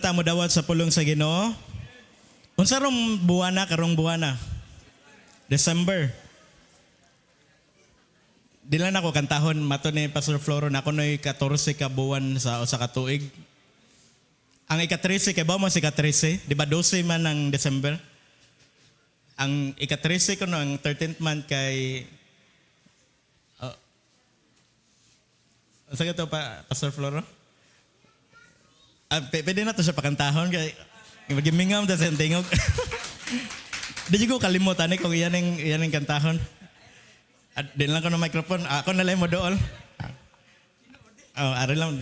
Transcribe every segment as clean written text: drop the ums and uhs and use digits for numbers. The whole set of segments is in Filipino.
Tamo dawat sa pulong sa Ginoo. Unsa rong buwana karong buwana? December. Dila na ko kantahon mato ni Pastor Floro na ako noy 14 ka buwan sa usa ka tuig. Ang ika-13 kay ba mo si ika-13? Di ba 12 man ang December? Ang ika-13 ko no ang 13th month kay Asa ka to pa Pastor Floro? Pwede na to siya pakantahon kay magimingam ta sa tingog. Di ko kalimutan kung iyan ang kantahon. At din lang ko ng microphone. Ako na lang mo dool. Ari lang.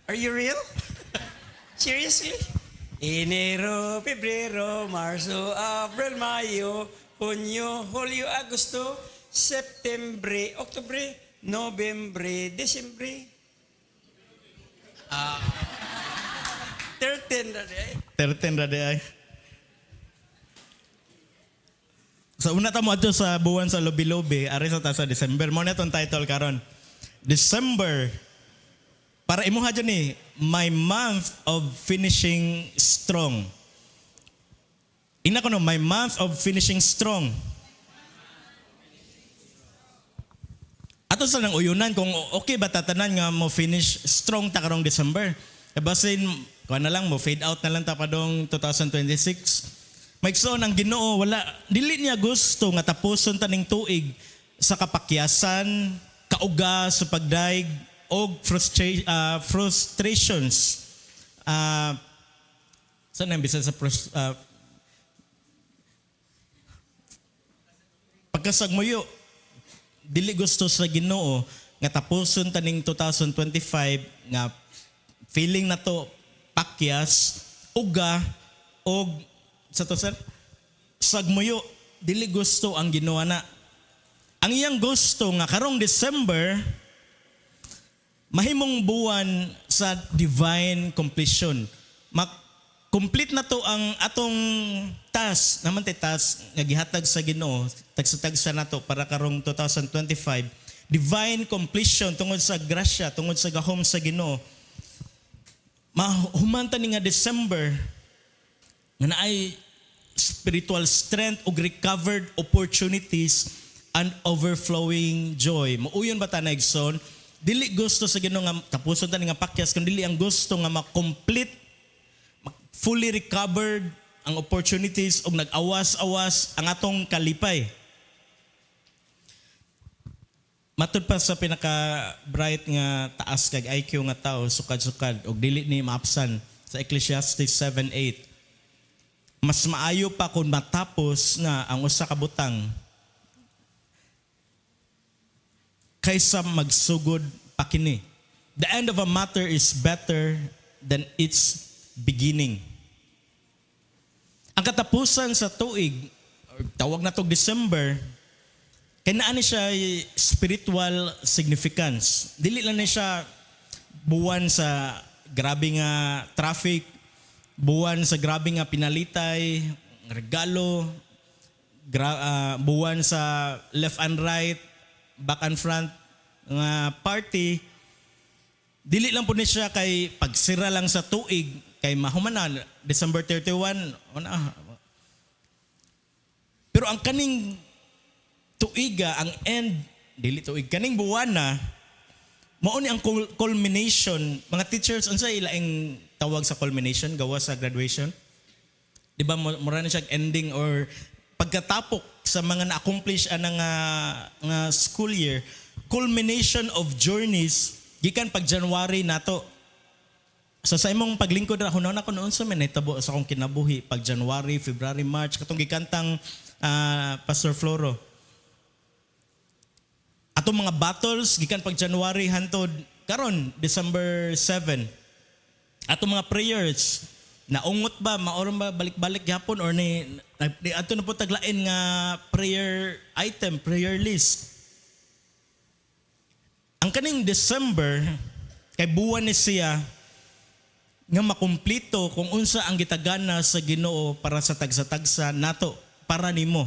Are you real? Seriously? Enero, Pebrero, Marso, Abril, Mayo, Hunyo, Hulyo, Agosto, Septembre, Oktubre, Nobyembre, Desembre. 13 na di ay. 13 ra di ay. Sa una ta mo adto sa buwan sa Lobi-Lobi, ari sa ta sa December. Mo na tong title karon. December. Para imuha dyan my month of finishing strong. Ina ko no, my month of finishing strong. Ato sa nang uyunan kung okay ba tatanan nga mo finish strong ta karong December. Basin, kuha na lang mo, fade out na lang tapadong 2026. Maigsoon ang Ginoo, wala, dili niya gusto nga tapuson taning tuig sa kapakyasan, kauga sa pagdaig, o frustrations. Saan ang bisa sa pagkasagmuyo, dili gusto sa Ginoo nga tapuson taning 2025 nga feeling na to pakyas, uga, og sa to sir, sagmuyo, dili gusto ang Ginoo na. Ang iyang gusto nga karong December, mahimong buwan sa divine completion. Complete na to ang atong task, naman task nga gihatag sa Ginoo, tagsa-tagsa na to para karong 2025. Divine completion tungod sa grasya, tungod sa gahom sa Ginoo. Mahumanta ni nga December nga naay spiritual strength ug recovered opportunities and overflowing joy. Mauyon ba ta na igsoon? Dili gusto sa Ginoo nga tapuson ta ni nga pakyas kun dili ang gusto nga ma-complete, fully recovered ang opportunities ug nag-awas-awas ang atong kalipay. Matud pa sa pinaka-bright nga taas kag IQ nga tao, sukad-sukad, o dili ni maapsan sa Ecclesiastes 7:8. Mas maayo pa kung matapos na ang usa ka butang kaysa magsugod pa kini. The end of a matter is better than its beginning. Ang katapusan sa tuig, or tawag na to December, kaya naan siya spiritual significance. Dili lang na siya buwan sa grabe nga traffic, buwan sa grabe nga pinalitay, regalo, buwan sa left and right, back and front nga party. Dili lang po ni siya kay pagsira lang sa tuig, kay mahumanan, December 31, pero ang kaning tuiga, ang end, dili tuig, kaning buwan na, mauni ang culmination. Mga teachers, unsa ilaing tawag sa culmination, gawa sa graduation? Di ba, mura na siya ending or pagkatapok sa mga na-accomplish nga school year, culmination of journeys, gikan pag January nato. So sa imong paglingkod ra hunaw na ko noon sa nahitabo sa akong kinabuhi pag January, February, March katong gikantang Pastor Floro. Atong mga battles gikan pag January hantod karon December 7. Atong mga prayers naungot ba maoron ba balik-balik gyapon or ni ato na po taglain nga prayer item, prayer list. Ang kaning December kay buwan ni siya nga makumplito kung unsa ang gitagana sa Ginoo para sa tagsa-tagsa nato para nimo.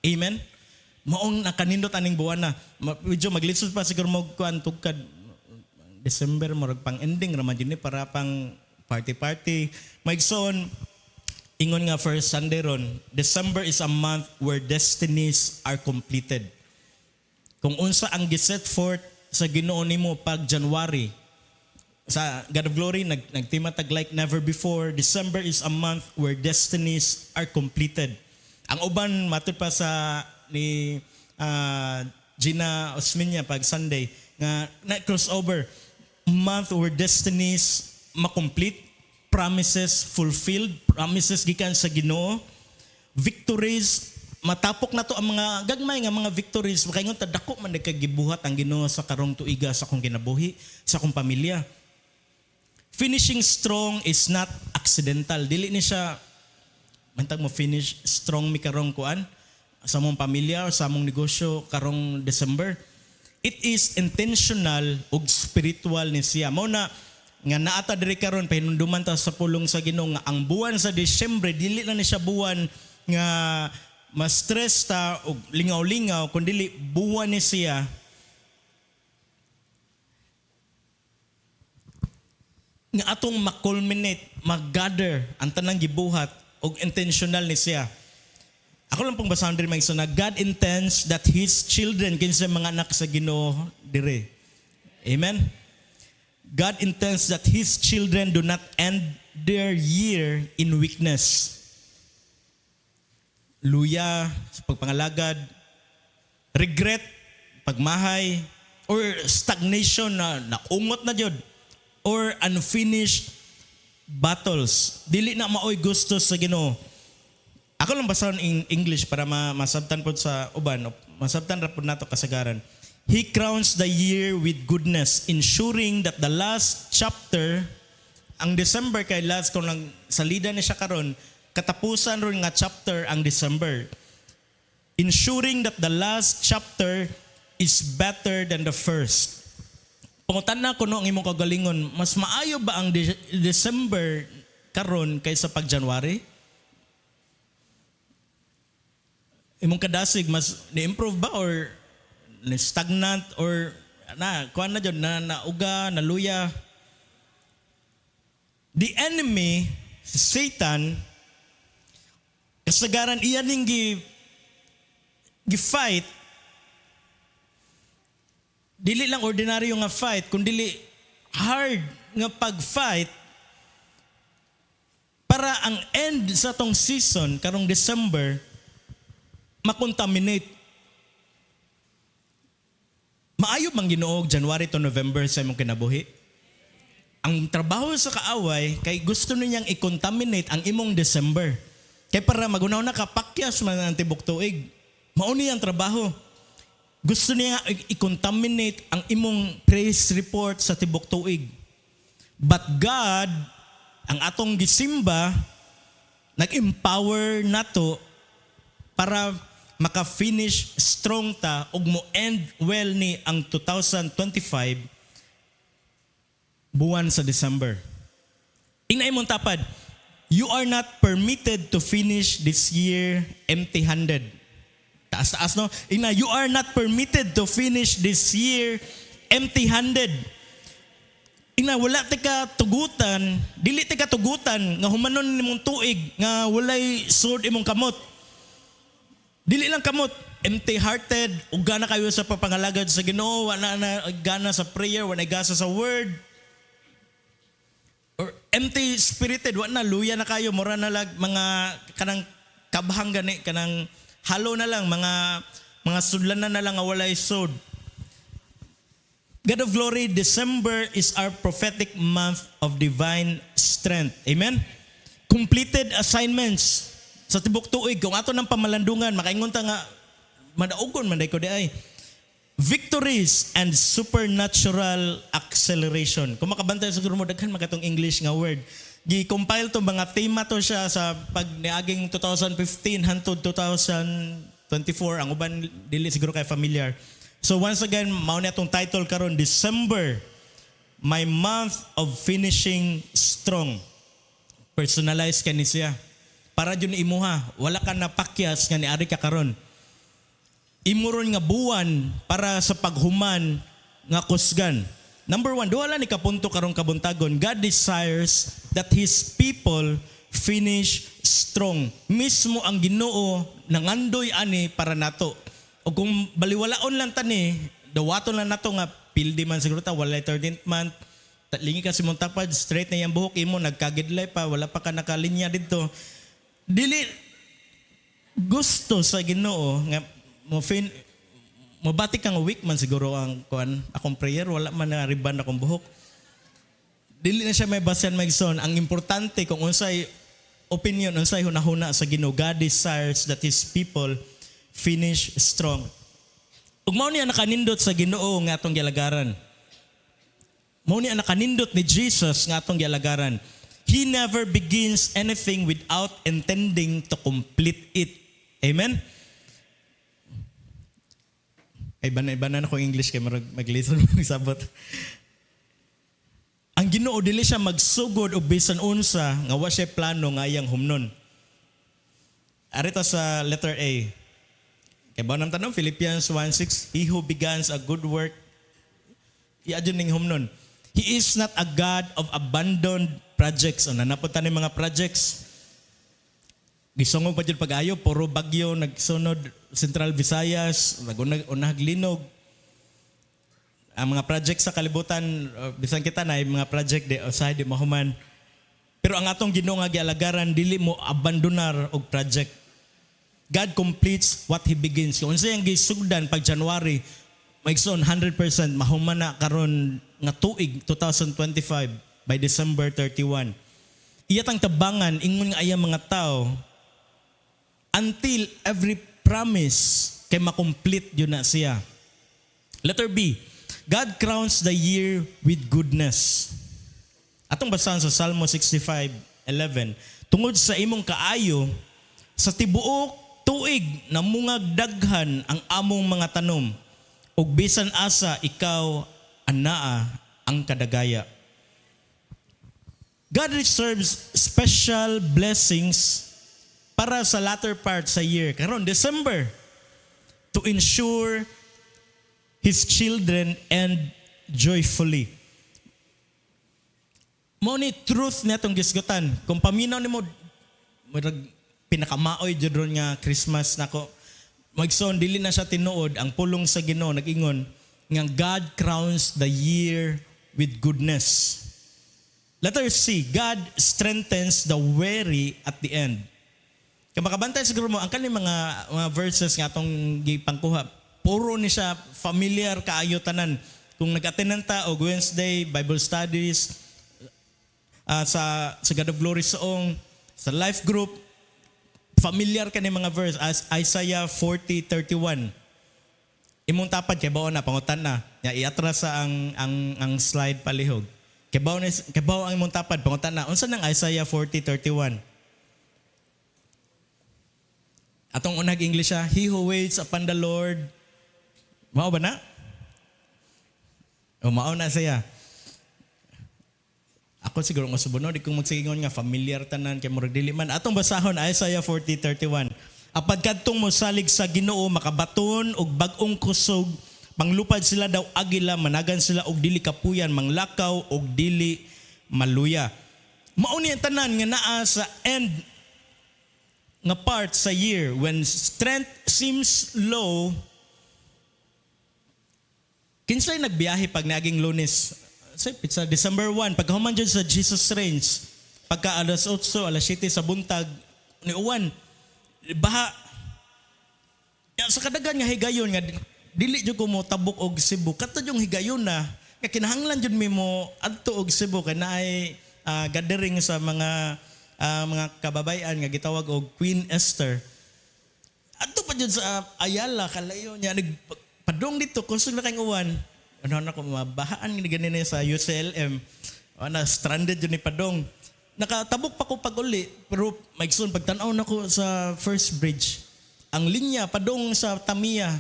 Amen. Maong nakanindot aning buwan na. Medyo maglisod pa siguro mo kuan tugkad December mo pang ending ra man dinhi para pang party. Maigsoon, ingon nga first Sunday ron, December is a month where destinies are completed. Kung unsa ang giset forth sa Ginoo nimo pag January, sa God of Glory, nagtimatag like never before. December is a month where destinies are completed. Ang uban, matod pa sa ni Gina Osminya pag Sunday, nga na-crossover, month where destinies makomplete, promises fulfilled, promises gikan sa Ginoo, victories, matapok na to ang mga gagmay nga mga victories. Makaingon ta, dako man nagkagibuhat ang Ginoo sa karong tuiga sa akong kinabuhi, sa akong pamilya. Finishing strong is not accidental. Dili ni siya, mantag mo finish strong mi karong kuan sa mong pamilya o sa mong negosyo karong December. It is intentional ug spiritual ni siya. Mao na nga naata diri karon pahinumduman ta sa pulong sa Ginoo nga ang buwan sa Disyembre dili na ni siya buwan nga ma-stress ta og lingaw-lingaw kundi buwan ni siya nga atong ma-culminate, mag-gather ang tanang gibuhat og intentional ni siya. Ako lang pong basahan diri na God intends that His children kinsa mga anak sa Ginoo dire. Amen. God intends that His children do not end their year in weakness. Luya sa pagpangalagad, regret, pagmahay, or stagnation na naungot na jud, or unfinished battles. Dili na maoy gusto sa Ginoo. Ako lang basahan in English para masabtan po sa uban. Masabtan ra po nato kasagaran. He crowns the year with goodness, ensuring that the last chapter, ang December kay last kung lang salida ni siya karon, katapusan ron nga chapter ang December. Ensuring that the last chapter is better than the first. Pangutan na ko no ang imong kagalingon, mas maayo ba ang December karon kaysa pag January? Imong kadasig mas ni-improve ba or ni-stagnant or kuan na jud na nauga, naluya? The enemy, Satan, kasagaran iya ning gi-fight. Dili lang ordinaryo nga fight, kundi hard nga pag-fight para ang end sa tong season, karong December, makontaminate. Maayo bang Ginoo January to November sa imong kinabuhi? Ang trabaho sa kaaway, kay gusto niyang i-contaminate ang imong December. Kay para magunaw na kapakyas man ang tibok tuig. Mao ni ang trabaho. Gusto niya i-contaminate ang imong praise report sa tibok tuig. But God, ang atong gisimba, nag-empower nato para maka-finish strong ta ug mo end well ni ang 2025 buwan sa December. Tingnan imong tapad, you are not permitted to finish this year empty-handed. Taas-taas no? Ina, you are not permitted to finish this year empty-handed. Ina, wala tika tugutan, dili tika tugutan nga humanon nimong tuig nga walay sword imong kamot. Dili lang kamot, empty-hearted, uga na kayo sa papangalagad sa Ginoo, wala na gana sa prayer, wala gasa sa word. Or empty-spirited, wala na, luya na kayo, mura na lang mga kanang kabhang gani, kanang halo na lang, mga sudlanan na lang nga walay sword. God of Glory, December is our prophetic month of divine strength. Amen? Completed assignments sa tibok tuig. Kung ato ng pamalandungan, makaingon ta nga, madaugon man day ko di ay. Victories and supernatural acceleration. Kung makabantay siguro mo, daghan magatong English nga word. Gi-compile to mga tema to siya sa pag niaging 2015 hantod 2024. Ang uban dili siguro kay familiar. So once again, mao ni atong title karon, December, my month of finishing strong. Personalize kani siya. Para jud imuha, wala ka napakyas nga niari ka karon. Imuron nga buwan para sa paghuman nga kusgan. Number one, duwala ni kapunto karong kabuntagon. God desires that His people finish strong. Mismo ang Ginoo nangandoy ani para nato. O kung baliwalaon lang tani, dawaton lang nato nga pildi man siguro ta, walay 13th month, lingi ka si mong tapad, straight na yung buhok imo, nagkagidlay pa, wala pa ka nakalinya dito. Dili gusto sa Ginoo nga mabati kang week man siguro ang kuan akong prayer, wala man na riban akong buhok. Dili na siya may basehan magson. Ang importante kung unsay opinion, unsay hunahuna sa Ginoo, God desires that His people finish strong. Ug mao niya nakanindot sa Ginoo nga atong gialagaran. Mao niya nakanindot ni Jesus nga atong gialagaran. He never begins anything without intending to complete it. Amen? Ay bana ko English kay maglisten mo sabot. Ang Ginoo dili siya magsugod og bisan unsa nga wa siya plano nga iyang humnon. Arito sa letter A. Kay ba nang tanong Philippians 1:6, He who begins a good work, iadyon ning humnon. He is not a God of abandoned projects. O nanapunta ni mga projects. Gisungog pa dyan pag-ayo, puro bagyo, nagsunod Central Visayas, naglinog. Ang mga projects sa kalibutan, bisan kita na, yung mga project de usahay di mahuman. Pero ang atong Ginoo nga gialagaran, dili mo abandonar og project. God completes what He begins. Kung unsay ang gisugdan pag January, maigsoon 100% mahuman na karon nga tuig 2025 by December 31. Iyatang tabangan ingon nga ayang mga tao until every promise kay makomplete yun na siya. Letter B, God crowns the year with goodness. Atong basahan sa Salmo 65:11. Tungod sa imong kaayo, sa tibuok tuig na mungag daghan ang among mga tanom, ug bisan asa ikaw anaa ang kadagaya. God reserves special blessings para sa latter part sa year, karon December, to ensure His children end joyfully. Mao ni truth netong gisgutan. Kung paminaw nimo pinakamaoy jud ron nga Christmas nako, magson dili na siya tinuod ang pulong sa Ginoo nag-ingon nga God crowns the year with goodness. Letter C, God strengthens the weary at the end. Kaya makabantay siguro mo, ang kaning mga verses nga atong gipangkuha, puro ni siya familiar kaayo tanan. Kung nag-attend ta og Wednesday Bible studies, sa God of Glory Song, sa life group, familiar ka ni mga verse as Isaiah 40:31. Imong tapad kay bawo na pangutan na. Ya iatras sa ang slide palihog. Kay bawo ang imong tapad pangutan na. Unsa nang Isaiah 40:31? Atong unag English siya, He who waits upon the Lord. Mao ba na? O mao na siya. Ako siguro nga subunod, di kong magsigingon nga familiar tanan kay murag dili man. Atong basahon Isaiah 40:31. Apad kadtong mosalig sa Ginoo makabaton og bag-ong kusog, panglupad sila daw agila, managan sila og dili kapuyan, manglakaw og dili maluya. Mao ni ang tanan nga naa sa end nga part sa year when strength seems low. Kinsay nagbiyahe pag naging Lunes? Sa December 1, pagkahuman dyan sa Jesus Reigns, pagka alas 8, alas 7 sa buntag, ni uwan, baha. Sa kadagan nga higayon, nga dili dyan ko mo tabok og Cebu. Kato yung higayon na, kinahanglan dyan mo adto og Cebu, kaya na ay gathering sa mga kababayan nga gitawag og Queen Esther. Adto pa dyan sa Ayala, kalayo niya, padong dito, kusog na kayong uwan, ano na ko mabahaan ni ganina sa UCLM. Na stranded yun ni Padong. Nakatabok pa ko pag uli, pero maigsoon pagtanaw na ko sa first bridge. Ang linya Padong sa Tamiya,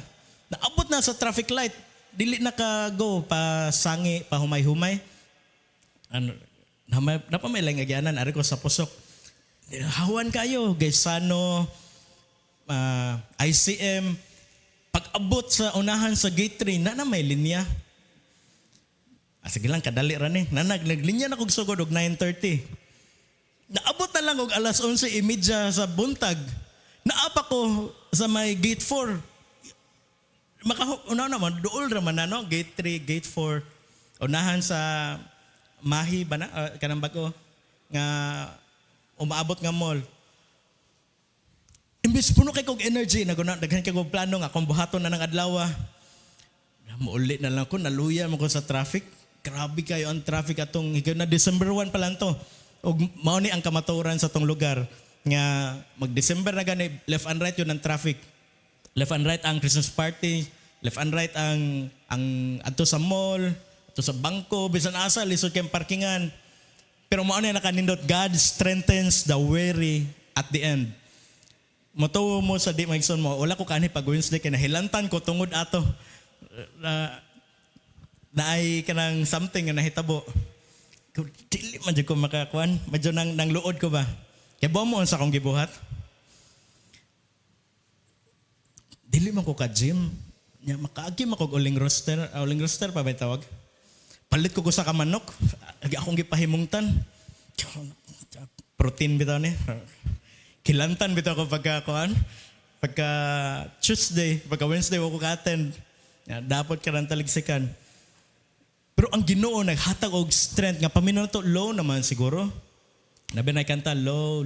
naabot na sa traffic light, dili naka-go pa sangi, pa humay-humay. Ano, napamay lang agyanan, ari ko sa pusok. Hawan kayo, Gaisano, ICM, pag abot sa unahan sa gate 3, na may linya. Sige lang, kadali ra ni. Naglinya na kog sugod og 9:30. Naabot na lang og alas 11:30 sa buntag. Naapa ko sa may gate 4. Una naman, dool raman na, no? Gate 3, gate 4. Unahan sa Mahi ba na? Kanang bago nga umaabot nga mall. Imbis puno kay kog energy, daghan kay kog plano nga kung buhaton na ng adlaw. Mauli na lang ko, naluya mo ko sa traffic. Grabe kayo ang traffic atong higit na December 1 pa lang to. Og mao ni ang kamaturan sa tong lugar nga mag-December na gani, left and right yun ang traffic. Left and right ang Christmas party, left and right ang adto sa mall, adto sa bangko, bisan asa lisod kay parkingan. Pero mao ni nakanindot, God strengthens the weary at the end. Moto mo sa di maigsoon mo, wala ko kanhi pag Wednesday kay nahilantan ko tungod ato. Naay kanang something nga nahitabo. Dili man jud ko makakuan, medyo nang luod ko ba. Kaya buwan mo sa akong gibuhat. Dili man ko ka-gym. Makaagi man ko uling roster. Uling roster pa ba tawag? Palit ko sa kamanok. Akong gipahimungtan. Protein bitaw ni. Kilantan bitaw ko pagka Tuesday, pagka Wednesday ko ka-attend. Dapat ka nang taligsikan. Pero ang Ginoo naghatag og strength nga paminaw to low naman siguro. Nabi na kanta low.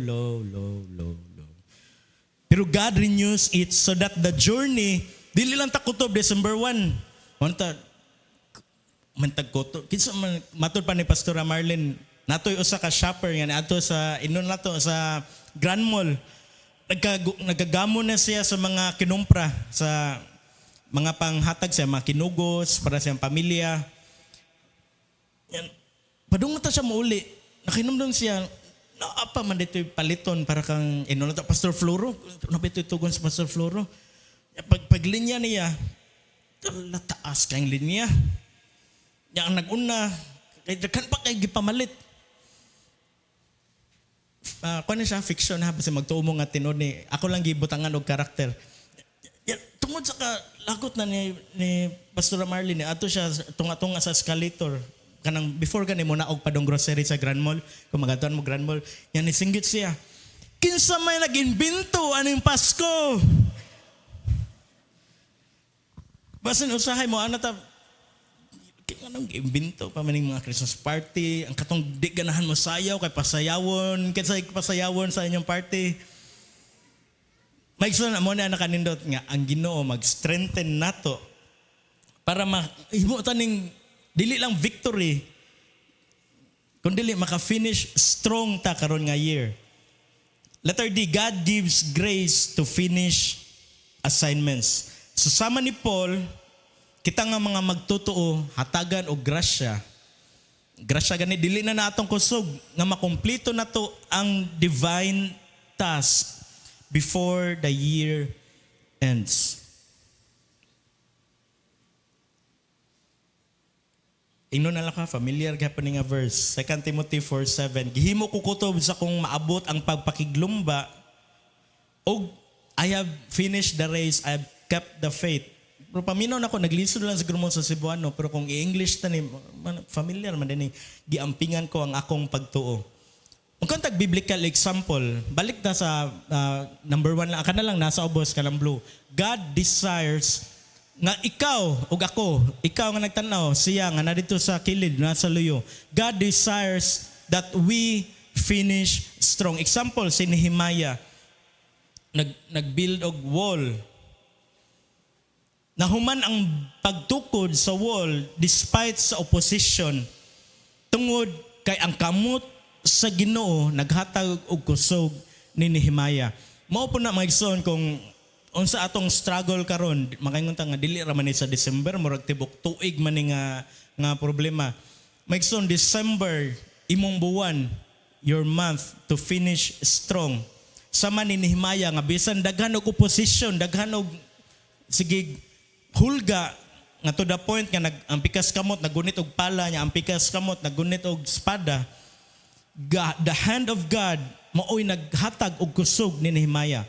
Pero God renews it so that the journey, dili lang takutob December 1. Mantag koto. Kinsa man matud pa ni Pastora Marlene, natoy usa ka shopper nga ato sa inon nato sa Grand Mall. Nagagamo na siya sa mga kinumpra, sa mga panghatag siya, mga kinugos para sa pamilya. Yan. Padung ta siya mauli. Nakinomdom siya, naapa man dito paliton para kang inon nato Pastor Floro. Nabito tugon sa Pastor Floro. Paglinya niya, taas kayong linya. Yang nag-una, kay daghan pa kay gipamalit. Kuan siya fiction ha kasi magtuo nga tinod ni ako lang gibutangan og karakter. Tungod sa lagot na ni Pastor Marlene ato siya tunga-tunga sa escalator kanang before gani mo naog padong grocery sa Grand Mall kung magatuan mo Grand Mall yan isinggit siya. Kinsa may nag-imbento aning Pasko? Basin usahay mo ana ta anong imbento pa maning mga Christmas party, ang katong di ganahan mo sayaw kay pasayawon, kaysa pasayawon sa inyong party. Maigsoon mo na nakanindot nga ang Ginoo mag-strengthen nato para mahimo taning dili lang victory kundi maka-finish strong ta karon nga year. Letter D, God gives grace to finish assignments. So sama ni Paul, kita nga mga magtutuo, hatagan o grasya. Grasya gani, dili na natong kusog nga makumpleto na to ang divine task before the year ends. Ingno na lang ka, familiar ka pa nga verse. 2 Timothy 4:7. Gihimo ko kutob sa kung maabot ang pagpakiglumba o I have finished the race, I have kept the faith. Pero paminaw na ako, naglisod lang siguro mo sa Cebuano, pero kung i-English ta ni, familiar man din giampingan ko ang akong pagtuo. Kung kantag biblical example, balik na sa number 1 lang, ka na lang nasa ubos ka ng blue. God desires nga ikaw o ako, ikaw nga nagtanaw, siya nga narito sa kilid, nasa luyo. God desires that we finish strong. Example, si Nehemiah, nag-build og wall. Nahuman ang pagtukod sa wall despite sa opposition. Tungod kay ang kamot sa Ginoo naghatag og kusog ni Nehemiah. Mao po na maigsoon kung unsa atong struggle karon, makaingon ta nga dili ra man ni sa December murag tibok tuig man ni nga problema. Maigsoon December imong buwan, your month to finish strong. Sama ni Nehemiah nga bisan daghan og opposition, daghan og sige hulga nga to the point nga ang pikas kamot nagunit og pala niya, ang pikas kamot nagunit og espada. The hand of God maoy naghatag og kusog ni Nehemiah.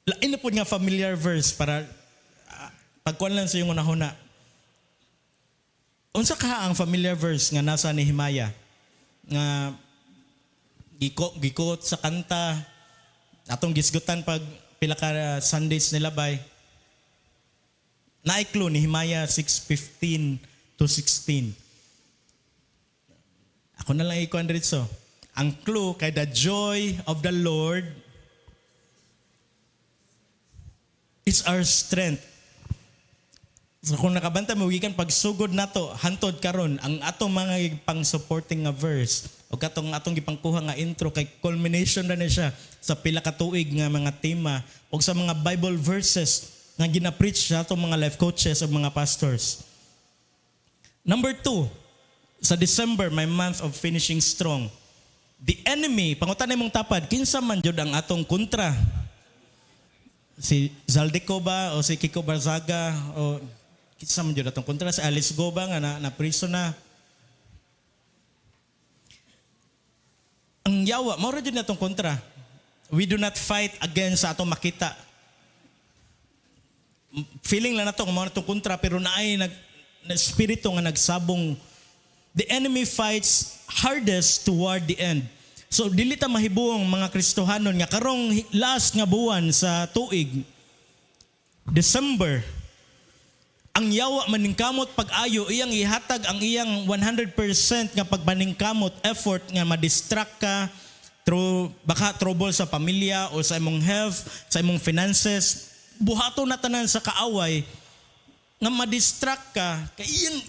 Lain na po nga familiar verse para pagkuan lang sa yung unahuna. Unsa ka ang familiar verse nga nasa Nehemiah nga gikot sa kanta atong gisgutan pag pila ka Sundays nila bay. Naiklo Nehemiah 6:15 to 16. Ako na lang ikuan dito. Ang clue kay the joy of the Lord is our strength. So kung nakabanta mo gikan pagsugod nato hantod karon ang atong mga pang-supporting nga verse o katong atong gipangkuha nga intro kay culmination na siya sa pila ka tuig nga mga tema o sa mga Bible verses nga gina-preach sa atong mga life coaches o mga pastors. Number 2, sa December, my month of finishing strong. The enemy, pangutan mong tapad, kinsa man jud ang atong kontra? Si Zaldico ba o si Kiko Barzaga o kinsa man jud atong kontra? Si Alice Go ba nga na prison na? Ang yawa, mao ra jud natong kontra. We do not fight against sa atong makita. Feeling lang nato mao natong kontra pero naay na espiritu nga nagsabong. The enemy fights hardest toward the end. So dili ta mahibuong mga Kristohanon nga karong last nga buwan sa tuig December ang yawa maningkamot pag-ayo iyang ihatag ang iyang 100% nga pagmaningkamot effort nga ma-distract ka through baka trouble sa pamilya o sa imong health, sa imong finances, buhaton na tanan sa kaaway nga ma-distract ka kay iyang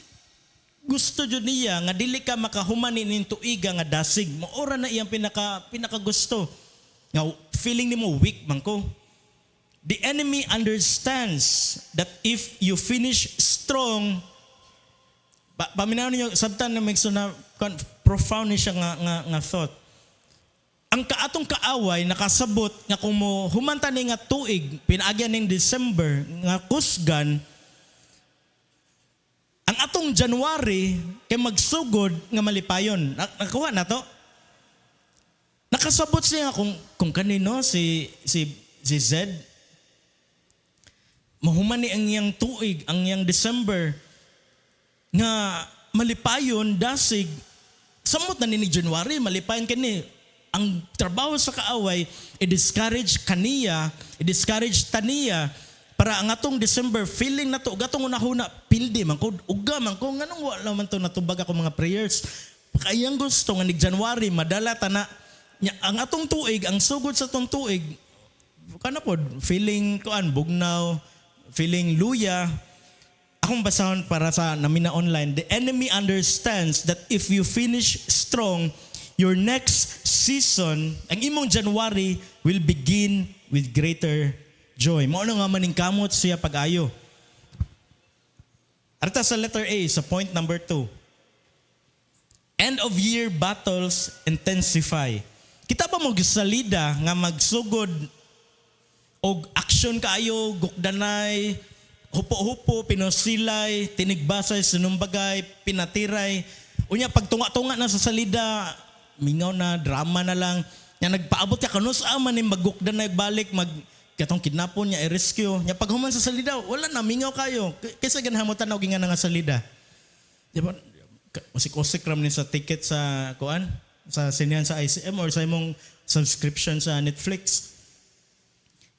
gusto jud niya nga dili ka makahuman ning tuiga nga dasig. Maora na iyang pinaka gusto. Nga feeling nimo weak man ko. The enemy understands that if you finish strong, paminaw niyo sabtan na megso na profound ni siya nga thought. Ang kaatong kaaway nakasabot nga kung mo humanta ni nga tuig pinaagyan ning December nga kusgan ang atong January kay magsugod nga malipayon. Nakuha na to. Nakasabot siya kung kanino si Zed. Mahuman ni ang iyang tuig, ang iyang December nga malipayon dasig samot na ni January malipayon kani. Ang trabaho sa kaaway i-discourage kaniya, i-discourage taniya para ang atong December feeling na to gatong unahuna pildi man ko uga man ko nganong wala man to natubag ako mga prayers kayang gusto nga ni January madala ta na ang atong tuig ang sugod sa atong tuig kana pod feeling kuan bugnaw feeling luya akong basahon para sa namina online. The enemy understands that if you finish strong your next season ang imong January will begin with greater joy. Mao nga maningkamot siya pag-ayo. Arta sa letter A, sa point number 2. End of year battles intensify. Kita ba mo gisalida nga magsugod og action kaayo, gukdanay, hupo-hupo, pinosilay, tinigbasay, sinumbagay, pinatiray. Unya pagtunga-tunga na sa salida, mingaw na, drama na lang. Nga nagpaabot ka kanus man ni magukdanay balik katong kidnapon niya i-rescue niya paghuman sa salida wala na mingaw kayo kaysa ganhamutan og nga nga salida di ba usik-usik ram ni sa ticket sa kuan sa sinihan sa ICM or sa imong subscription sa Netflix.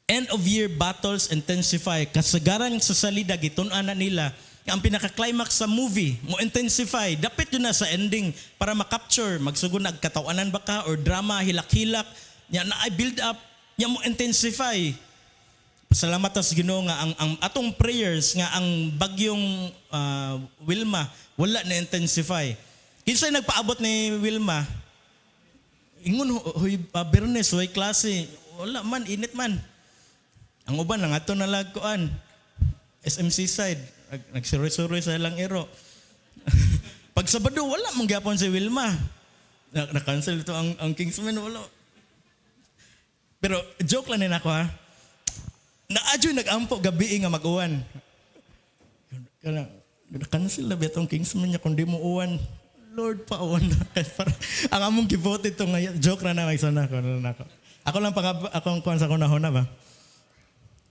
End of year battles intensify kasagaran sa salida gitun-an na nila ang pinaka-climax sa movie mo intensify dapit yun na sa ending para ma-capture magsugod nagkatawanan ba ka or drama hilak-hilak nya na build up nya mo intensify. Salamat sa Ginoo nga ang atong prayers nga ang bagyong Wilma wala na intensify. Kinsa nagpaabot ni Wilma? Ingon huy Bernes way klase wala man init man. Ang uban lang ato na lagkuan SMC side nagsuroy-suroy sa lang ero. Pag Sabado wala man gyapon si Wilma. Na-cancel ito ang Kingsman wala. Pero joke lang din ako ha. Naadyo nag-ampo gabi nga mag-uwan. Cancel na ba itong Kingsman niya kung di mo uwan. Lord, pauwan na. Ang among givote ito ngayon. Joke na na, magsana ako. Ako lang akong kuwan sa kunahon na ba?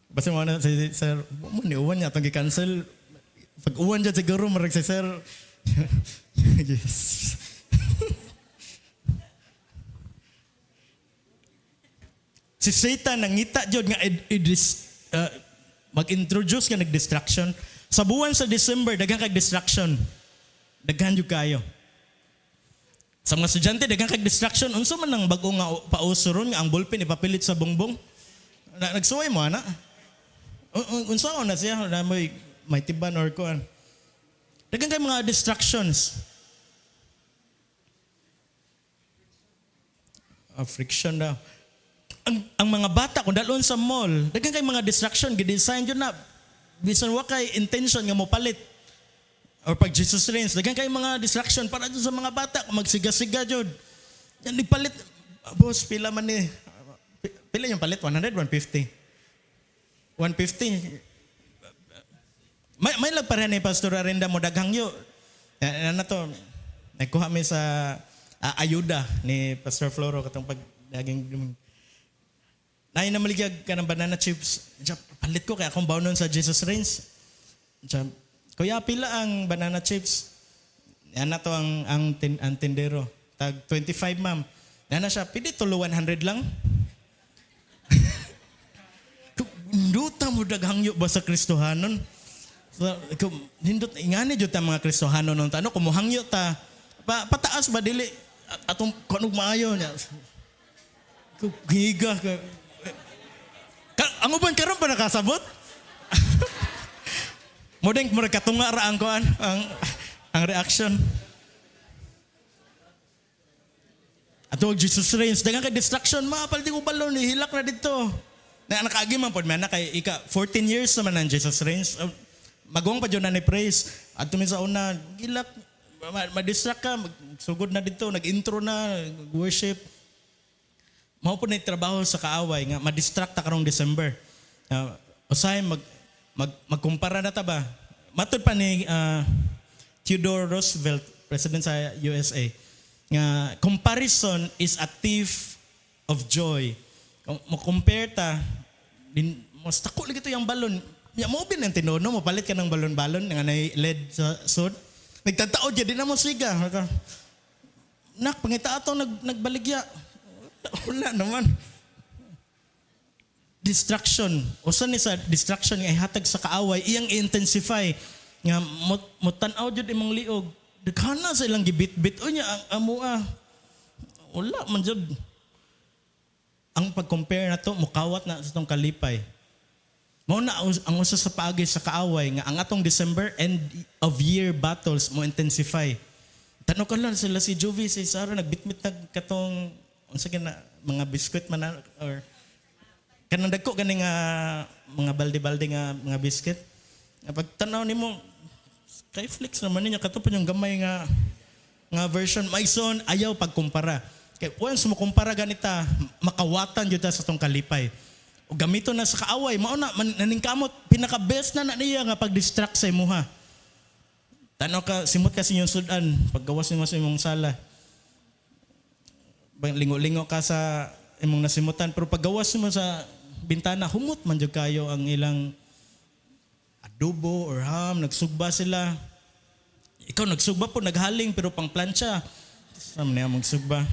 Basta mo na si sir, mo ni uwan niya, itong gi-cancel. Pag uwan dyan siguro, marag si sir. Yes. Si Satan nangita jud nga mag-introduce nga nag-distraction. Sa buwan sa December, daghang kag distraction. Daghan jud kayo. Sa mga estudyante, daghang kag distraction. Unsa man ang bag-o nga pausuron nga ang ballpen ipapilit sa bongbong? Nagsuway mo ana? Unsa na siya na may tiban or kuan. Daghang kay mga distractions. Friction daw. Ang mga bata kung dalon sa mall, daghang kay mga distraction gidesign jud na bisan wa kay intention nga mo palit. Or pag Jesus reigns, daghang kay mga distraction para dun sa mga bata kung magsiga-siga jud. Yan nagpalit, boss, pila man ni pila yung palit 100 150. 150. May lagparehan ni Pastor Arenda mo daghang yo. Ano to? Nagkuha mi sa ayuda ni Pastor Floro katong pag daging Nay na maligag ka ng banana chips. Palit ko kaya akong bawnon sa Jesus Reigns. Kuya, pila ang banana chips? Yan na to ang tindero. Tag 25, ma'am. Yan na siya. Pili tulo 100 lang. Duta mo daghangyo ba sa Kristohanon? So, nindot ingani jud ta mga Kristohanon nung tano kumuhangyo ta. Pataas ba dili atong kunog maayo niya. Giga ang uban karon pa nakasabot. Modeng mo katunga ra ang kuan ang reaction. Ato Jesus reigns daghang kay distraction mapaldi ko balon ni hilak na didto. Na nakaagi man pod man kay 14 years naman ang Jesus reigns. Magong pa jud na ni praise. Adto mi sa una gilak ma-distract ka sugod na didto nag-intro na worship. Mao po na trabaho sa kaaway nga ma-distract ta karong December. Usahay magkumpara na ta ba? Matud pa ni Theodore Roosevelt, president sa USA, nga comparison is a thief of joy. Kung mo-compare ta, mas tako lagi ito yung balon. Mo bin ang tinono, mo palit ka ng balon-balon nga na LED sa sud. Nagtatao dyan, di na mo siga. Nak, pangita ato nagbaligya. Wala naman. Distraction. Usan ni sa distraction nga ihatag sa kaaway, iyang i-intensify. Nga mutanaw jud imong liog. Daghan sa ilang gibit-bit. O niya, ang amua. Wala man jud. Ang pag-compare na to, mukawat na sa itong kalipay. Mao na ang usa sa paagi sa kaaway nga ang atong December end of year battles mo intensify. Tanong ka lang sila si Jovi, si Sarah, nagbitbit katong unsa na mga biskuit man or kanang dagko gani nga mga balde-balde nga mga biscuit. Pag tanaw nimo kay Flex naman niya katupon yung gamay nga version my son ayaw pagkumpara. Kay once mo kumpara ganita makawatan jud ta sa tong kalipay. O gamito na sa kaaway mao na naningkamot pinaka best na niya nga pag-distract sa imuha. Tanaw ka simot kasi yung sudan paggawas nimo sa imong sala. Lingo-lingo ka sa imong nasimutan pero paggawas mo sa bintana humot man jud kayo ang ilang adobo or ham nagsugba sila. Ikaw nagsugba po naghaling pero pang plancha. Sam niya magsugba.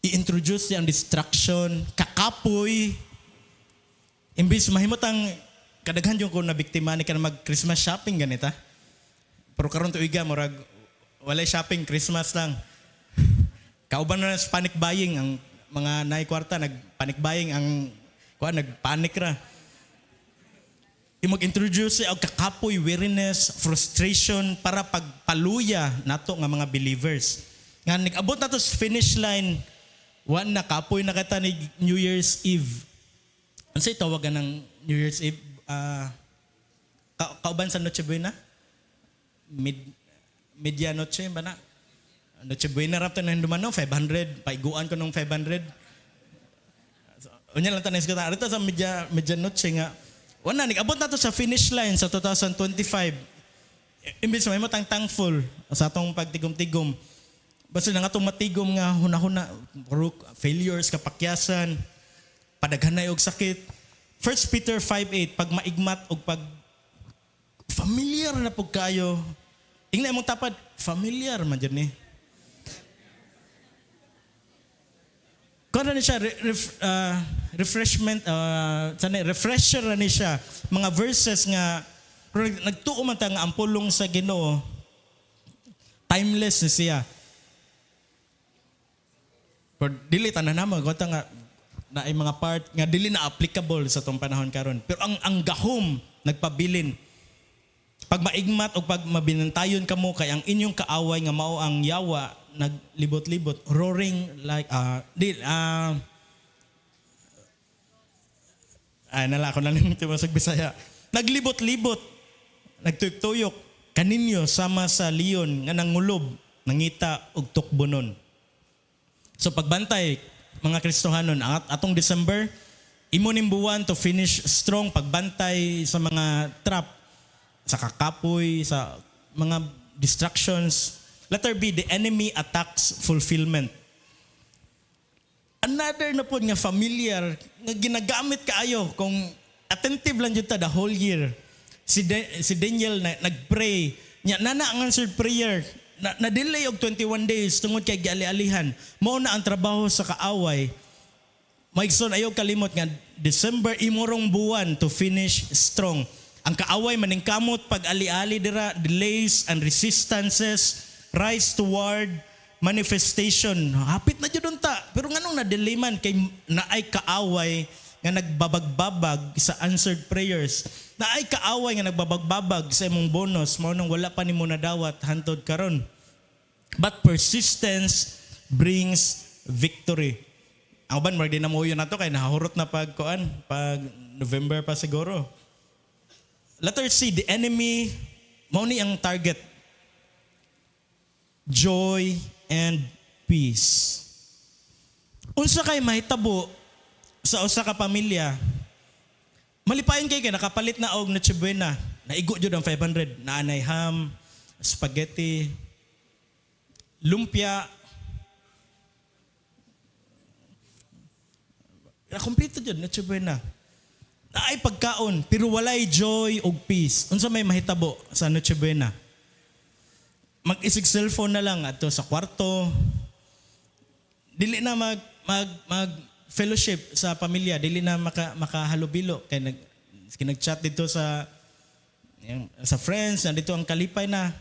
I-introduce niya ang distraction, kakapoy. Imbis mahimot ang kadaghan yung ko na biktima ni ka mag-Christmas shopping ganita. Pero karon tuiga murag walay shopping Christmas lang. Kauban na sa panic buying ang mga naay kwarta nag-panic buying ang nagpanic ra. Imag-introduce og kakapoy, weariness, frustration para pagpaluya nato nga mga believers. Nga nag-abot nato sa finish line, na kapoy na kita ni New Year's Eve. Unsay tawagan ng New Year's Eve? Kauban sa Noche Buena? Medianoche ba na? Noche Buena rapta na hinduman 500. Paiguan ko ng 500. Unya lang tanay ko ta. Arito sa medianoche nga. Wala, nag-abot na to sa finish line sa 2025. Imbis may matang thankful sa atong pagtigom-tigom. Basta na nga itong matigom nga hunahuna, failures, kapakyasan, padaghanay og sakit. 1 Peter 5:8, pag maigmat o pag familiar na po kayo, ingna mong tapad, familiar man dyan eh. Kung ano siya, refreshment, refresher na ni siya. Mga verses nga, nagtuo man ta nga ang pulong sa Ginoo, timeless na siya. Pero dili tanan naman, kung nga, na ay mga part nga dili na applicable sa tong panahon karon. Pero ang gahom, nagpabilin. Pag maigmat o pag mabinantayon kamo kay ang inyong kaaway nga mao ang yawa, naglibot-libot, roaring like nala ko na lang ito sa Bisaya. Naglibot-libot, nagtuyok-tuyok, kaninyo sama sa leon nga nangulob, nangita og tukbonon. So pagbantay, mga Kristohanon, atong December, imo ning buwan to finish strong, pagbantay sa mga trap, sa kakapoy, sa mga distractions. Letter B, the enemy attacks fulfillment. Another na po nga familiar, nga ginagamit kaayo, kung attentive lang dyan ta the whole year. Si Daniel nagpray, niya, nana ang answered prayer, na-delay og 21 days tungod kay giali-alihan. Mao na ang trabaho sa kaaway. Maigsoon, ayaw kalimot nga, December imorong buwan to finish strong. Ang kaaway maningkamot pag ali-ali dira, delays and resistances, rise toward manifestation. Hapit na jud ta. Pero nganong na-delay man kay naay kaaway nga nagbabagbabag sa answered prayers. Naay kaaway nga nagbabagbabag sa imong bonus, mao nang wala pa nimo nadawat hantod karon. But persistence brings victory. Ang uban more din na mo yun nato kay nahurot na pag November pa siguro. Letter C, the enemy, mao ni ang target. Joy and peace. Unsa kay mahitabo sa usa ka pamilya, malipayon kay nakapalit na og Noche Buena, naigo jud ang 500, naanay ham, spaghetti, lumpia, kompleto jud Noche Buena. Naay pagkaon pero walay joy og peace. Unsa may mahitabo sa Noche Buena? Mag-isig cellphone na lang ato sa kwarto. Dili na mag fellowship sa pamilya, dili na makahalubilo kay nag-chat dito sa friends, nandito ang kalipay na.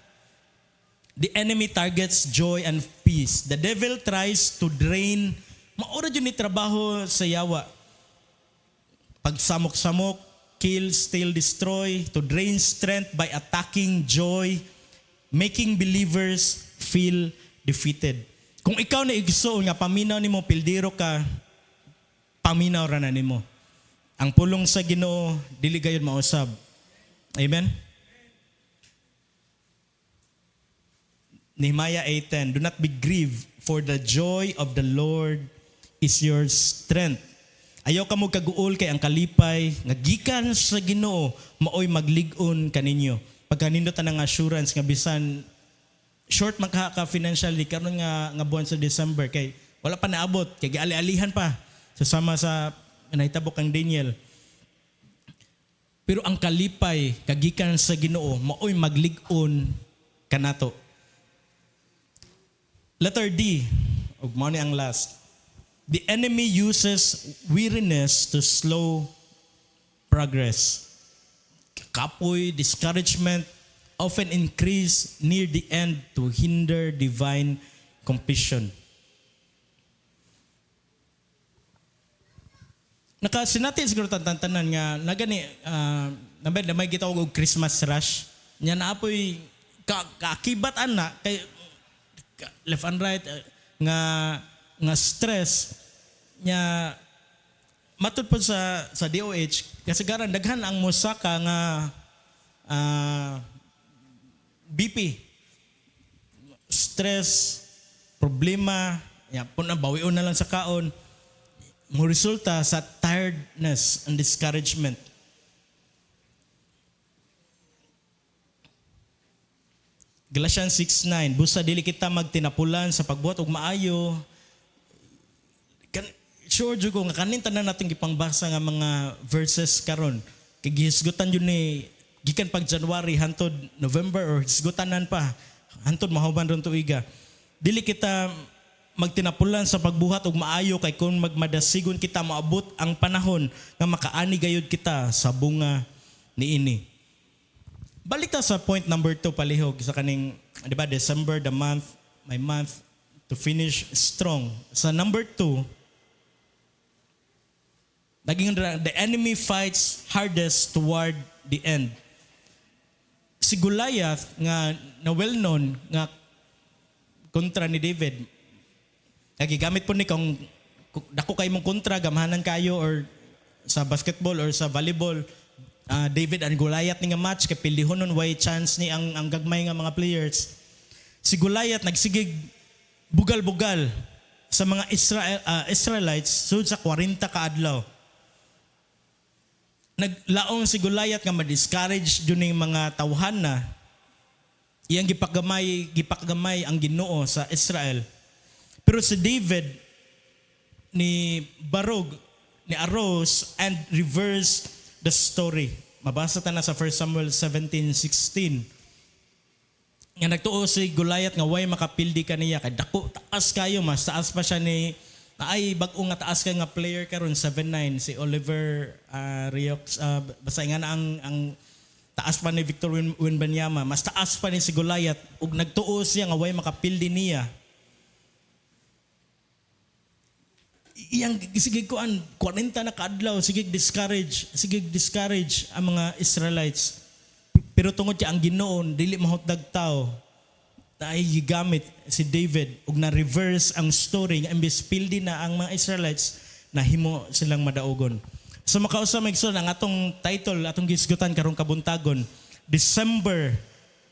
The enemy targets joy and peace. The devil tries to drain, maura jud ni trabaho sa yawa. Pagsamok-samok, kill, steal, destroy, to drain strength by attacking joy, making believers feel defeated. Kung ikaw na igsoon nga paminaw nimo pildiro ka, paminaw ra na nimo. Ang pulong sa Ginoo dili gayud mausab. Amen. Nehemiah 8:10, do not be grieved, for the joy of the Lord is your strength. Ayaw ka mo kaguol kay ang kalipay nga gikan sa Ginoo maoy maglig-on kaninyo. Pagka nindot ang assurance nga bisan short man ka financially karon nga buwan sa December kay wala pa naabot kay giali-alihan pa sama sa nahitabok ang Daniel. Pero ang kalipay kagikan sa Ginoo maoy maglig-on kanato. Letter D, ug mao ni ang last. The enemy uses weariness to slow progress. Kapoy, discouragement often increase near the end to hinder divine completion. Nakasinati siguro tantanan nga nagani na may gitawag og Christmas rush. Nya naapoy kakibat ana kay left and right nga stress nya matud po sa DOH kasagaran daghan ang mosaka nga BP, stress, problema, bawion na lang sa kaon, mo resulta sa tiredness and discouragement. Galatians 6:9, busa dili kita magtinapulan sa pagbuhat og maayo. Sure jud ko nga kanin tanan natin gipangbasa nga mga verses karon. Kay gihisgutan yun ni gikan pag January hantod November or hisgutanan pa hantod mahuban ron tuiga. Dili kita magtinapulan sa pagbuhat og maayo kay kung magmadasigon kita maabot ang panahon nga makaani gayud kita sa bunga niini. Balik ta sa point number 2 palihog sa kaning, di ba, December, my month to finish strong. Sa number 2, naging the enemy fights hardest toward the end. Si Goliath nga na well-known nga kontra ni David. Nagigamit po ni kung dako kay mong kontra, gamahanan kayo or sa basketball or sa volleyball, David and Goliath ni nga match kay pilihon nun way chance ni ang gagmay nga mga players. Si Goliath nagsigig bugal-bugal sa mga Israelites sud sa 40 ka adlaw. Naglaong si Goliath nga ma-discourage jud ning mga tawhana. Iyang gipakgamay ang Ginoo sa Israel. Pero si David ni barog ni arose and reverse the story. Mabasa ta na sa 1 Samuel 17:16. Nga nagtuo si Goliath nga way makapildi kaniya kay dako taas kayo, mas taas pa siya ni ay bag-o nga taas kay nga player karon 7'9" si Oliver Riox, basta nga na ang taas pa ni Victor Wembanyama, mas taas pa ni si Goliath ug nagtuo siya nga way makapildi niya. Iyang sige kuan 40 na kaadlaw sige discourage ang mga Israelites. Pero tungod kay ang Ginoo dili mahutdag tao, ay gigamit si David ug na reverse ang story nga imbes pildi na ang mga Israelites nahimo silang madaogon. So makausa magson ang atong title atong gisgutan karong kabuntagon, December,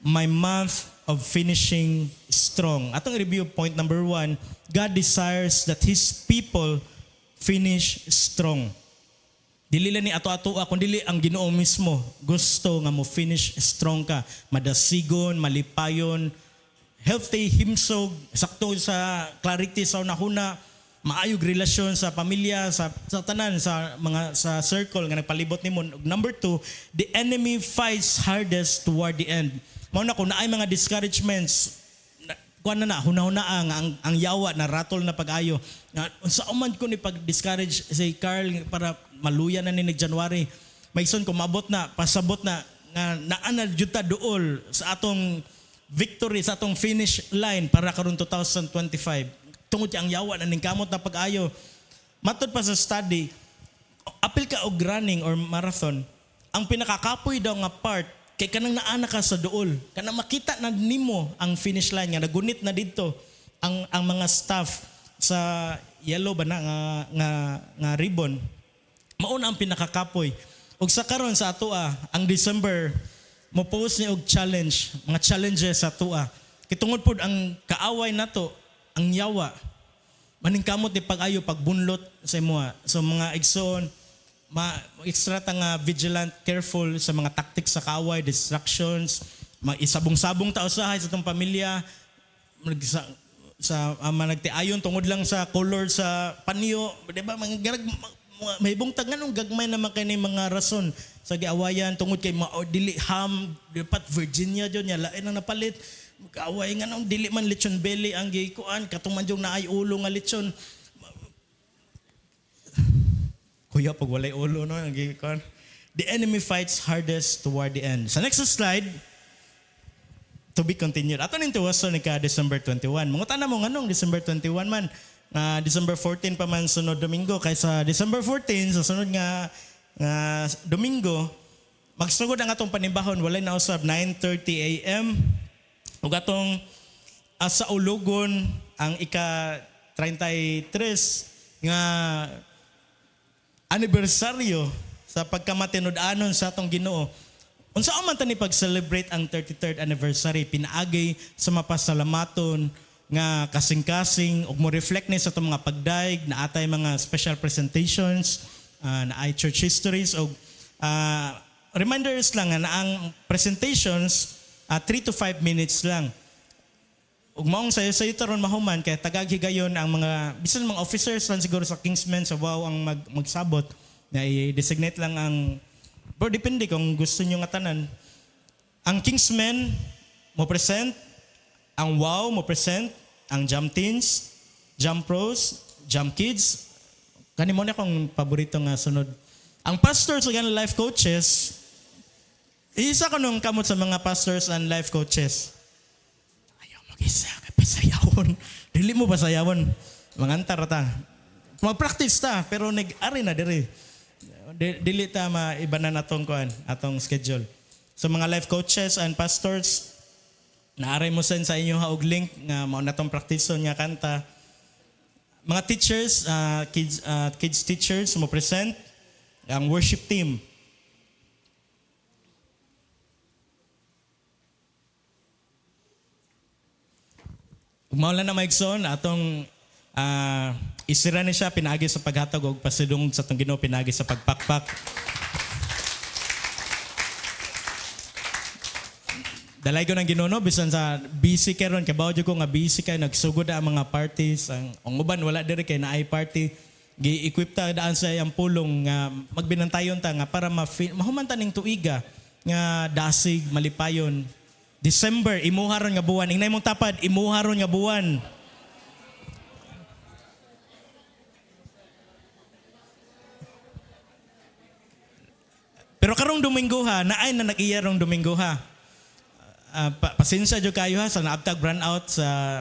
my month of finishing strong. Atong review point number 1, God desires that His people finish strong. Dili lang ni ato-ato kung dili ang Ginoo mismo gusto nga mo finish strong ka, madasigon, malipayon, healthy himsog, sakto sa clarity sa unahuna, maayog relasyon sa pamilya, sa tanan, sa mga sa circle nga nagpalibot nimo. Number 2, the enemy fights hardest toward the end. Mao na kung naay mga discouragements, kuan na hunahuna ang yawa na ratol na pag-ayo. Unsa man ko ni pag-discourage si Carl para maluya na ni January. Mayson ko maabot na, pasabot na nga naana jud ta duol sa atong victory, sa atong finish line para karon 2025. Tungod ang yawa na ning kamot na pag-ayo. Matod pa sa study, apil ka og running or marathon, ang pinakakapoy daw nga part kay kanang naana ka sa duol, kanang makita na nimo ang finish line nga nagunit na didto ang mga staff sa yellow ba na nga ribbon. Mao na ang pinakakapoy. Ug sa karon sa atoa, ang December mo post ni og challenge, mga challenges sa atoa. Kitungod pod ang kaaway nato, ang yawa. Maningkamot ni pag-ayo pagbunlot sa imoa. So mga igsoon, extra ta nga vigilant, careful sa mga tactics sa kaaway, distractions, isabong-sabong ta usahay sa itong pamilya, managtiayon tungod lang sa color sa panyo, di ba? May bungtag nga nung gagmay naman kayo ng mga rason sa giawayan tungod kay dili ham, dapat Virginia dyan, lain ang napalit. Kaaway nga nung dili man lechon belly ang gikuan, katong man yung naay ulo nga lechon. Kuya, pag walay ulo, no? The enemy fights hardest toward the end. Sa next slide, to be continued. Ato nin tuwaso ni ka December 21. Mangutan na mo nga nung December 21 man. December 14 pa man sunod Domingo. Kaysa December 14, sa sunod nga Domingo, magsugod ang atong panibahon. Walay na usab 9:30 a.m. Ug atong sa ulugon ang ika-33 nga anibersaryo sa pagkamatinud-anon sa atong Ginoo. Unsa man ta ni pag-celebrate ang 33rd anniversary, pinaagay sa mapasalamaton nga kasing-kasing ug mo reflect ni sa atong mga pagdaig, na atay mga special presentations, na ay church histories ug reminders lang na ang presentations 3 to 5 minutes lang. Ug maong sayo taron mahuman kay tagaghigayon ang mga bisan mga officers lang siguro sa Kingsmen sa WOW ang magsabot na i-designate lang ang pero depende kung gusto niyo nga tanan. Ang Kingsmen mo present, ang WOW mo present, ang Jam Teens, Jam Pros, Jam Kids. Kani mo na akong paborito nga sunod. Ang pastors ug ang life coaches, isa ko nung kamot sa mga pastors and life coaches. Ayaw mag-isa, kay pasayawon. Dili mo pasayawon. Mangantar ta. Mag-practice ta, pero nag-ari na diri. Dili ta maibanan atong kuan, atong schedule. So mga life coaches and pastors, naaray mo send sa inyo haog link nga mao natong practiceon nga kanta. Mga teachers, kids teachers mo present ang worship team. Maulan na maigsoon atong isira ni siya pinagi sa paghatag og pasidungog sa atong Ginoo pinagi sa pagpakpak. Dalay ko ng Ginoo no bisan sa busy karon kay bawod ko nga busy kay nagsugod ang mga parties ang uban wala diri kay naay party gi-equip ta daan sa iyang pulong nga magbinantayon ta nga para mahuman ta ning tuiga nga dasig malipayon. December imuharon nga buwan ingnay mong tapad imuharon nga buwan. Pero karong Domingo ha naay na nag-iya rong Domingo ha. Pasensya jud kayo ha sa naabtag brand out sa